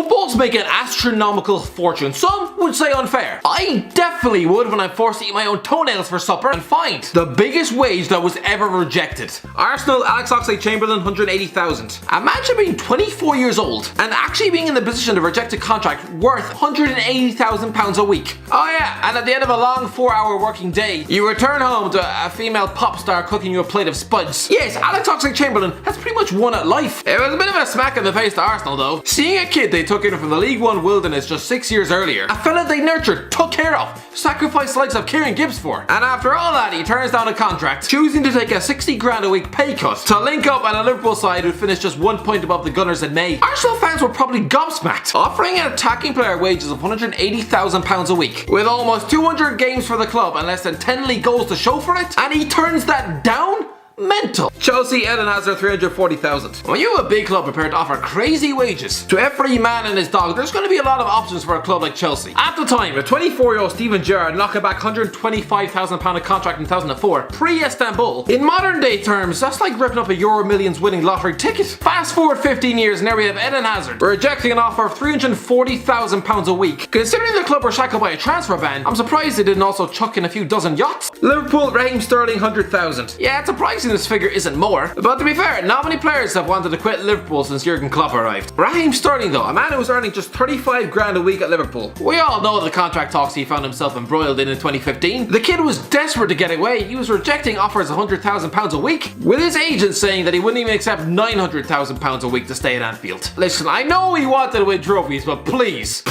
Football's making an astronomical fortune. Some would say unfair. I definitely would when I'm forced to eat my own toenails for supper and find the biggest wage that was ever rejected. Arsenal, Alex Oxlade-Chamberlain, 180,000. Imagine being 24 years old and actually being in the position to reject a contract worth £180,000 a week. Oh yeah, and at the end of a long 4-hour working day, you return home to a female pop star cooking you a plate of spuds. Yes, Alex Oxlade-Chamberlain has pretty much won at life. It was a bit of a smack in the face to Arsenal though. Seeing a kid they took in from the League One wilderness just 6 years earlier, a fella they nurtured, took care of, sacrificed the likes of Kieran Gibbs for, and after all that he turns down a contract, choosing to take a 60 grand a week pay cut to link up at a Liverpool side who finished just 1 point above the Gunners in May. Arsenal fans were probably gobsmacked, offering an attacking player wages of £180,000 a week, with almost 200 games for the club and less than 10 league goals to show for it, and he turns that down? Mental. Chelsea, Eden Hazard, 340,000. When you have a big club prepared to offer crazy wages to every man and his dog, there's going to be a lot of options for a club like Chelsea. At the time, a 24-year-old Steven Gerrard knocking back £125,000 a contract in 2004, pre-Istanbul. In modern day terms, that's like ripping up a Euro Millions winning lottery ticket. Fast forward 15 years and now we have Eden Hazard rejecting an offer of £340,000 a week. Considering the club were shackled by a transfer ban, I'm surprised they didn't also chuck in a few dozen yachts. Liverpool, Raheem Sterling, 100,000. Yeah, it's surprising this figure isn't more, but to be fair, not many players have wanted to quit Liverpool since Jurgen Klopp arrived. Raheem Sterling though, a man who was earning just 35 grand a week at Liverpool. We all know the contract talks he found himself embroiled in 2015. The kid was desperate to get away. He was rejecting offers of £100,000 a week, with his agent saying that he wouldn't even accept £900,000 a week to stay at Anfield. Listen, I know he wanted to win trophies, but please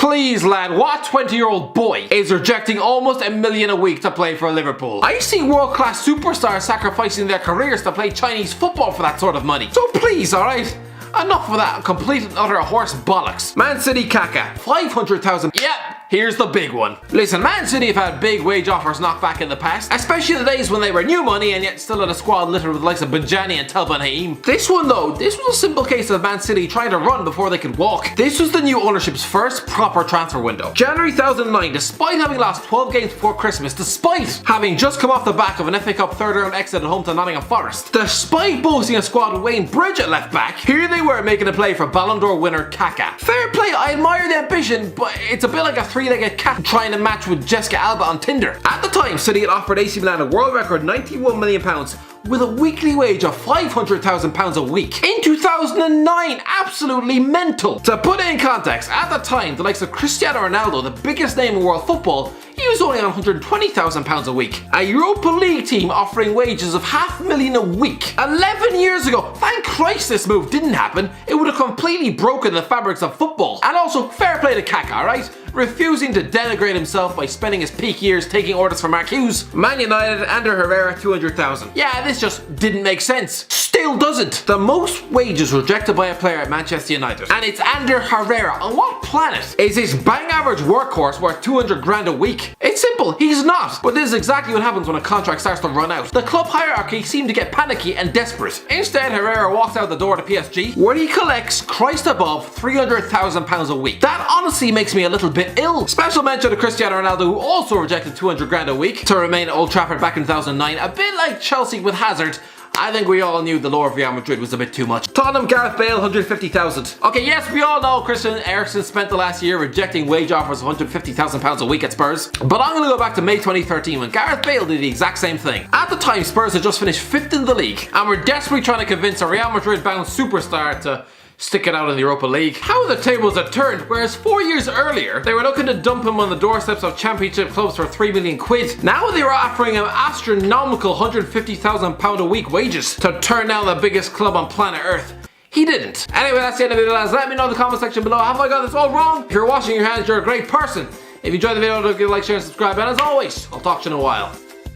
lad, what 20-year-old boy is rejecting almost $1 million a week to play for Liverpool? I see world-class superstars sacrificing their careers to play Chinese football for that sort of money. So please, alright? Enough of that complete and utter horse bollocks. Man City Kaka, 500,000. Yep, here's the big one. Listen, Man City have had big wage offers knocked back in the past, especially the days when they were new money and yet still had a squad littered with the likes of Benjani and Talban Haim. This one though, this was a simple case of Man City trying to run before they could walk. This was the new ownership's first proper transfer window. January 2009, despite having lost 12 games before Christmas, despite having just come off the back of an FA Cup third round exit at home to Nottingham Forest, despite boasting a squad with Wayne Bridge at left back, here they were making a play for Ballon d'Or winner Kaka. Fair play, I admire the ambition, but it's a bit like a three-legged cat trying to match with Jessica Alba on Tinder. At the time, City had offered AC Milan a world record £91 million with a weekly wage of £500,000 a week. In 2009, absolutely mental. To put it in context, at the time, the likes of Cristiano Ronaldo, the biggest name in world football, he was only on £120,000 a week. A Europa League team offering wages of £500,000 a week. 11 years ago, thank Christ this move didn't happen. It would have completely broken the fabrics of football. And also, fair play to Kaka, alright? Refusing to denigrate himself by spending his peak years taking orders from Mark Hughes. Man United, Ander Herrera, 200,000. Yeah, this just didn't make sense. Still doesn't. The most wages rejected by a player at Manchester United, and it's Ander Herrera. On what planet is this bang average workhorse worth 200 grand a week? It's simple, he's not. But this is exactly what happens when a contract starts to run out. The club hierarchy seemed to get panicky and desperate. Instead, Herrera walks out the door to PSG, where he collects, Christ above, £300,000 a week. That honestly makes me a little bit ill. Special mention to Cristiano Ronaldo, who also rejected 200 grand a week to remain at Old Trafford back in 2009. A bit like Chelsea with Hazard. I think we all knew the lure of Real Madrid was a bit too much. Tottenham, Gareth Bale, 150,000. Okay, yes, we all know Christian Eriksen spent the last year rejecting wage offers of £150,000 a week at Spurs. But I'm going to go back to May 2013 when Gareth Bale did the exact same thing. At the time, Spurs had just finished 5th in the league and were desperately trying to convince a Real Madrid-bound superstar to stick it out in the Europa League. How the tables had turned, whereas 4 years earlier, they were looking to dump him on the doorsteps of championship clubs for £3 million. Now they were offering him astronomical £150,000 a week wages to turn down the biggest club on planet Earth. He didn't. Anyway, that's the end of the video, lads. Let me know in the comment section below. Have I got this all wrong? If you're washing your hands, you're a great person. If you enjoyed the video, don't forget to like, share, and subscribe. And as always, I'll talk to you in a while.